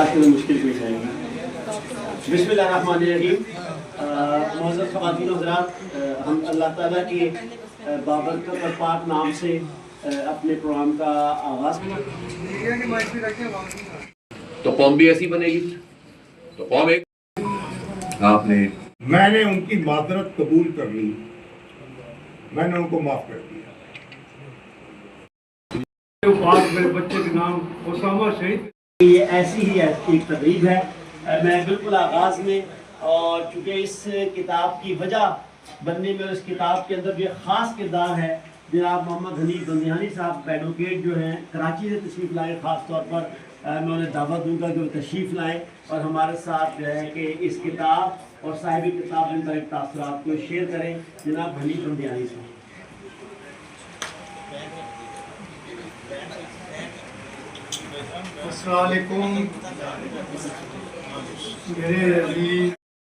مشکل پیش آئے گی۔ بسم اللہ الرحمن الرحیم۔ معزز خواتین و حضرات، ہم اللہ تعالیٰ کے بابرکت اور پاک نام سے اپنے پروگرام کا آغاز تو قوم بھی ایسی بنے گی، تو قوم ایک آپ نے میں نے ان کی معذرت قبول کر لی، میں نے ان کو معاف کر دیا۔ میرے بچے کے نام اسامہ شہید، یہ ایسی ہی ایک تقریب ہے۔ میں بالکل آغاز میں، اور چونکہ اس کتاب کی وجہ بننے میں اس کتاب کے اندر بھی ایک خاص کردار ہے، جناب محمد حنیف بندیانی صاحب ایڈوکیٹ جو ہیں کراچی سے تشریف لائے، خاص طور پر میں انہیں دعوت دوں گا کہ وہ تشریف لائیں اور ہمارے ساتھ جو ہے کہ اس کتاب اور صاحب کتاب ان کا ایک تاثرات کو شیئر کریں۔ جناب حنیف بندیانی صاحب۔ السلام علیکم میرے عزیز